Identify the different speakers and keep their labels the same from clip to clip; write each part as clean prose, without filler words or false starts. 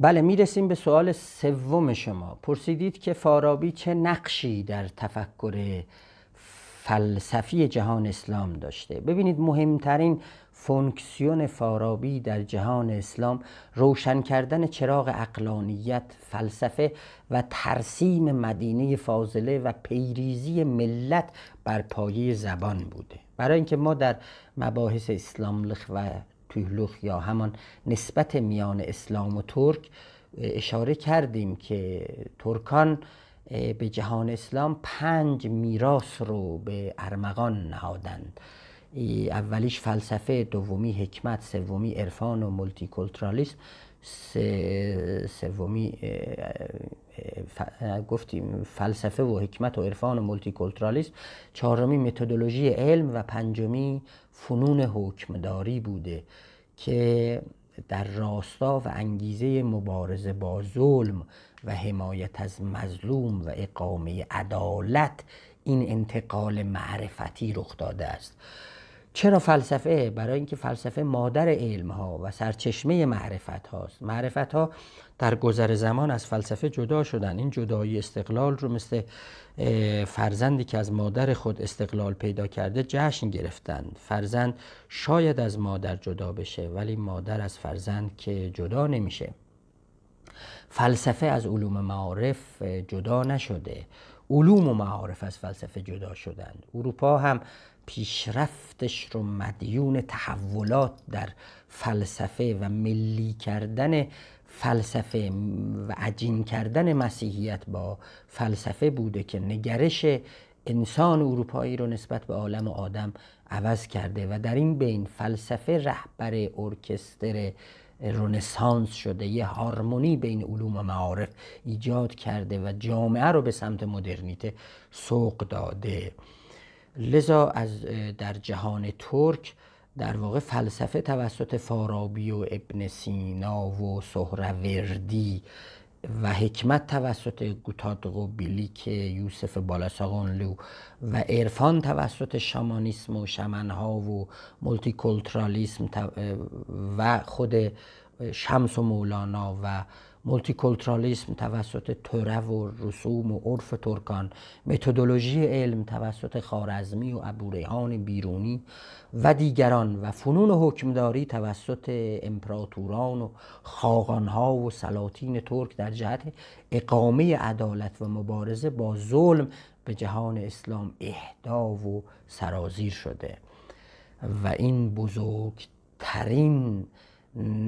Speaker 1: بله، میرسیم به سوال سوم شما. پرسیدید که فارابی چه نقشی در تفکر فلسفی جهان اسلام داشته. ببینید، مهمترین فونکسیون فارابی در جهان اسلام روشن کردن چراغ عقلانیت، فلسفه و ترسیم مدینه فاضله و پیریزی ملت بر پایه زبان بوده. برای اینکه ما در مباحث اسلاملخ و توهلخ یا همان نسبت میان اسلام و ترک اشاره کردیم که ترکان به جهان اسلام 5 میراث رو به ارمغان نهادند. اولیش فلسفه، دومی حکمت، سومی عرفان و مولتی کلترالیسم، سومی گفتیم فلسفه و حکمت و عرفان و مولتی کلترالیسم، چهارمی متدولوژی علم و پنجمی فنون حکمداری بوده که در راستا و انگیزه مبارزه با ظلم و حمایت از مظلوم و اقامه عدالت این انتقال معرفتی رخ داده است. چرا فلسفه؟ برای اینکه فلسفه مادر علم ها و سرچشمه معرفت هاست. معرفت ها در گذر زمان از فلسفه جدا شدن. این جدایی استقلال رو مثل فرزندی که از مادر خود استقلال پیدا کرده جشن گرفتند. فرزند شاید از مادر جدا بشه، ولی مادر از فرزند که جدا نمیشه. فلسفه از علوم معارف جدا نشده، علوم و معارف از فلسفه جدا شدند. اروپا هم پیشرفتش رو مدیون تحولات در فلسفه و ملی کردن فلسفه و عجین کردن مسیحیت با فلسفه بوده که نگرش انسان اروپایی رو نسبت به عالم آدم عوض کرده و در این بین فلسفه رهبر ارکستر رنسانس شده، یه هارمونی بین علوم و معارف ایجاد کرده و جامعه رو به سمت مدرنیته سوق داده. لذا در جهان ترک در واقع فلسفه توسط فارابی و ابن سینا و سهروردی و حکمت توسط گوتادغو بیلیک یوسف بالاساغونلو و عرفان توسط شامانیسم و شمنها و مولتی کلترالیسم و خود شمس و مولانا و مولتی کلترالیسم توسط تره و رسوم و عرف ترکان، متدولوژی علم توسط خوارزمی و ابوریحان بیرونی و دیگران و فنون حکمداری توسط امپراتوران و خاقانها و سلاطین ترک در جهت اقامه عدالت و مبارزه با ظلم به جهان اسلام اهدا و سرازیر شده و این بزرگترین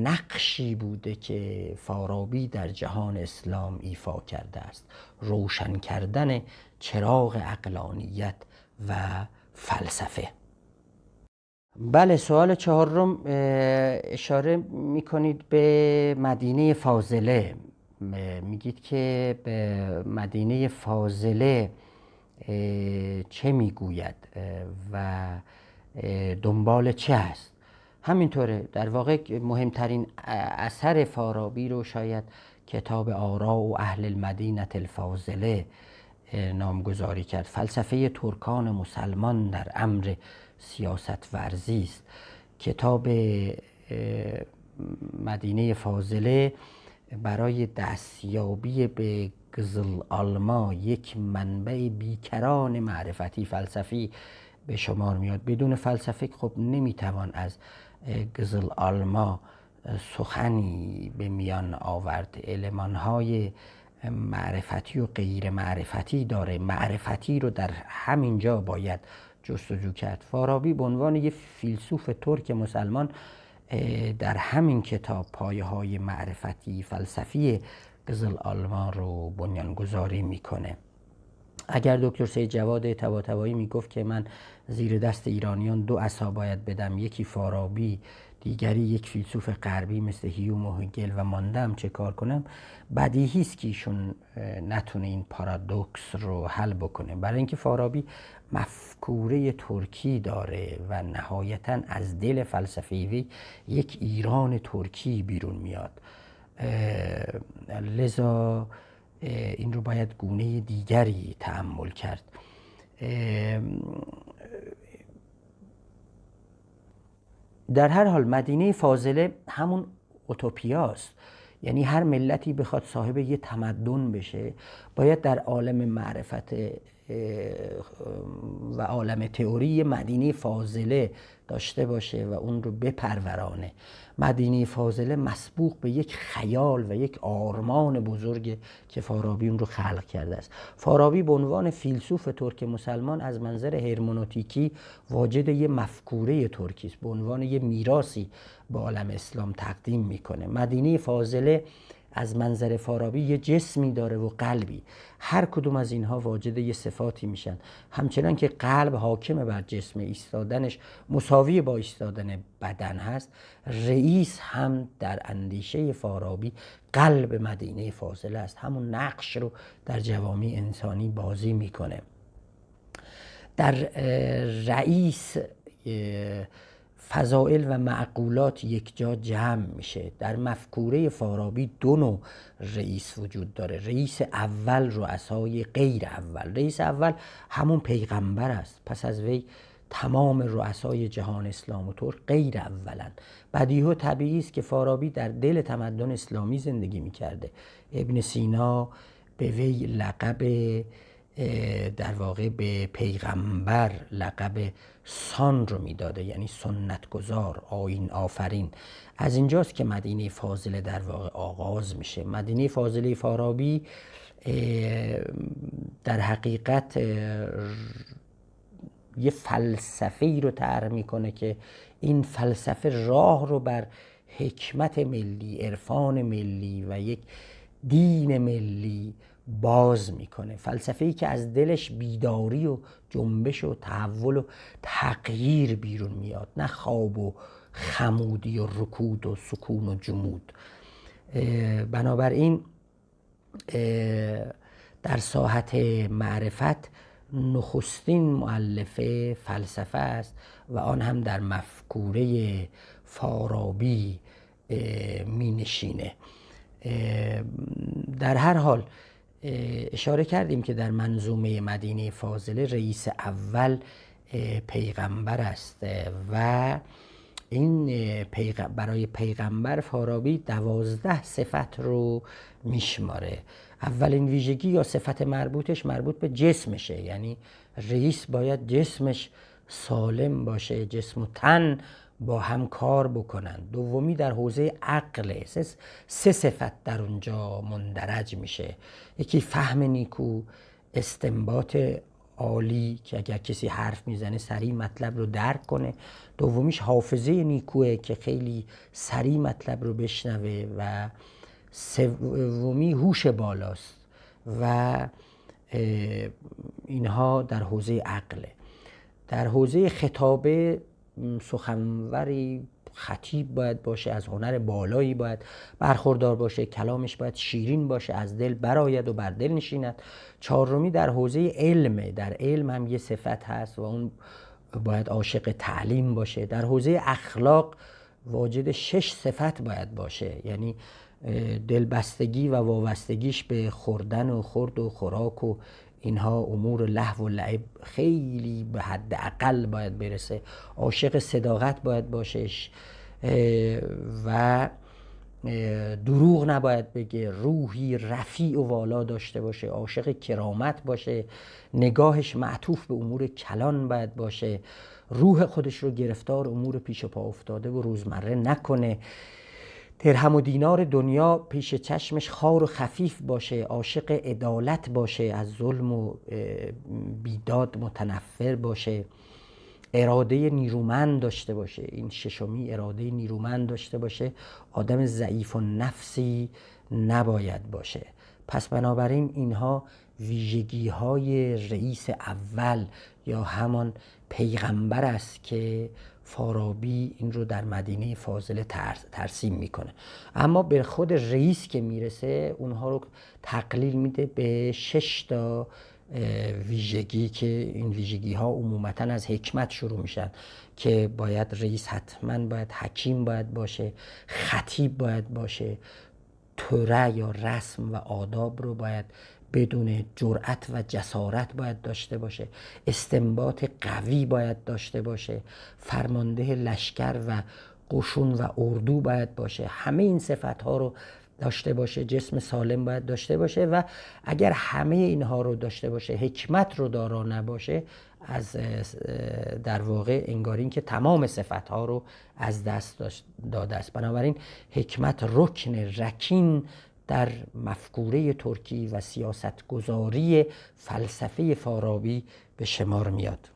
Speaker 1: نقشی بوده که فارابی در جهان اسلام ایفا کرده است، روشن کردن چراغ عقلانیت و فلسفه. بله، سوال چهارم اشاره میکنید به مدینه فاضله. میگید که به مدینه فاضله چه میگوید و دنبال چه است. همینطوره، در واقع مهمترین اثر فارابی رو شاید کتاب آراء و اهل المدینه الفاضله نامگذاری کرد. فلسفه ترکان مسلمان در امر سیاست ورزی است. کتاب مدینه فاضله برای دستیابی به قزل آلما، یک منبع بیکران معرفتی فلسفی به شمار میاد. بدون فلسفه خب نمیتوان از قزل آلما سخنی به میان آورد. المانهای معرفتی و غیر معرفتی داره. معرفتی رو در همین جا باید جستجو کرد. فارابی به عنوان یک فیلسوف ترک مسلمان در همین کتاب پایه‌های معرفتی فلسفی قزل آلما رو بنیانگذاری میکنه. اگر دکتر سید جواد طباطبایی میگفت که من زیر دست ایرانیان 2 عصا باید بدم، یکی فارابی، دیگری یک فیلسوف غربی مثل هیوم و هگل و ماندم، چه کار کنم؟ بدیهی است که ایشون نتونه این پارادوکس رو حل بکنه، برای اینکه فارابی مفکوره ترکی داره و نهایتاً از دل فلسفه یک ایران ترکی بیرون میاد. لذا این رو باید گونه دیگری تأمل کرد. در هر حال مدینه فاضله همون اوتوپیاست، یعنی هر ملتی بخواد صاحب یه تمدن بشه باید در عالم معرفت و عالم تئوری یه مدینه فاضله داشته باشه و اون رو بپرورانه. مدینه فاضله مسبوق به یک خیال و یک آرمان بزرگ که فارابی اون رو خلق کرده است. فارابی به عنوان فیلسوف ترک مسلمان از منظر هرمنوتیکی واجد یه مفکوره ترکی است، به عنوان یه میراثی به عالم اسلام تقدیم میکنه. مدینه فاضله از منظر فارابی یه جسمی داره و قلبی، هر کدوم از اینها واجد یه صفاتی میشن. همچنان که قلب حاکم بر جسم، ایستادنش مساوی با ایستادن بدن هست، رئیس هم در اندیشه فارابی قلب مدینه فاضله است، همون نقش رو در جوامع انسانی بازی میکنه. در رئیس فضائل و معقولات یک جا جمع میشه. در مفکوره فارابی دو نوع رئیس وجود داره. رئیس اول، رؤسای غیر اول. رئیس اول همون پیغمبر است، پس از وی تمام رؤسای جهان اسلام و ترک غیر اولن. بدیهی و طبیعی است که فارابی در دل تمدن اسلامی زندگی میکرده. ابن سینا به وی لقب در واقع به پیغمبر لقب سان رو میداده، یعنی سنتگزار، آیین آفرین. از اینجاست که مدینه فاضله در واقع آغاز میشه. مدینه فاضله فارابی در حقیقت یه فلسفه‌ای رو طرح میکنه که این فلسفه راه رو بر حکمت ملی، عرفان ملی و یک دین ملی باز میکنه. فلسفه‌ای که از دلش بیداری و جنبش و تحول و تغییر بیرون میاد، نه خواب و خمودی و رکود و سکون و جمود. بنابراین در ساحت معرفت نخستین مؤلفه فلسفه است و آن هم در مفکوره فارابی می نشینه. در هر حال اشاره کردیم که در منظومه مدینه فاضله رئیس اول پیغمبر است و این برای پیغمبر فارابی 12 صفت رو میشماره. اولین ویژگی یا صفت مربوطش مربوط به جسمشه، یعنی رئیس باید جسمش سالم باشه، جسم و تن با هم کار بکنن. دومی در حوزه عقل، سه صفت در اونجا مندرج میشه. یکی فهم نیکو، استنباط عالی که اگر کسی حرف میزنه سریع مطلب رو درک کنه. دومیش حافظه نیکوه که خیلی سریع مطلب رو بشنوه و سومی هوش بالاست و اینها در حوزه عقله. در حوزه خطابه سخنوری خطیب باید باشه، از هنر بالایی باید برخوردار باشه، کلامش باید شیرین باشه، از دل براید و بر دل نشیند. چهارمی در حوزه علمه، در علم هم یه صفت هست و اون باید عاشق تعلیم باشه. در حوزه اخلاق واجد 6 صفت باید باشه، یعنی دلبستگی و وابستگیش به خوردن و خورد و خوراک و اینها امور لهو و لعب خیلی به حد اقل باید برسه. عاشق صداقت باید باشه و دروغ نباید بگه، روحی رفیع و والا داشته باشه، عاشق کرامت باشه، نگاهش معطوف به امور کلان باید باشه، روح خودش رو گرفتار امور پیش پا افتاده و روزمره نکنه، درهم و دینار دنیا پیش چشمش خار و خفیف باشه، عاشق عدالت باشه، از ظلم و بیداد متنفر باشه، اراده نیرومند داشته باشه. این ششمی اراده نیرومند داشته باشه، آدم ضعیف و نفسی نباید باشه. پس بنابراین اینها ویژگی های رئیس اول یا همان پیغمبر است که فارابی این رو در مدینه فاضله ترسیم میکنه. اما به خود رئیس که میرسه اونها رو تقلیل میده به 6 تا ویژگی که این ویژگی ها عمومتاً از حکمت شروع میشن که باید رئیس حتما باید حکیم باید باشه، خطیب باید باشه، توره یا رسم و آداب رو باید بدون، جرأت و جسارت باید داشته باشه، استنباط قوی باید داشته باشه، فرمانده لشکر و قشون و اردو باید باشه. همه این صفت ها رو داشته باشه، جسم سالم باید داشته باشه و اگر همه اینها رو داشته باشه، حکمت رو دارا نباشه، از در واقع انگار این که تمام صفتها رو از دست داده است. بنابراین حکمت رکن رکین در مفکوره ترکی و سیاستگذاری فلسفه فارابی به شمار میاد.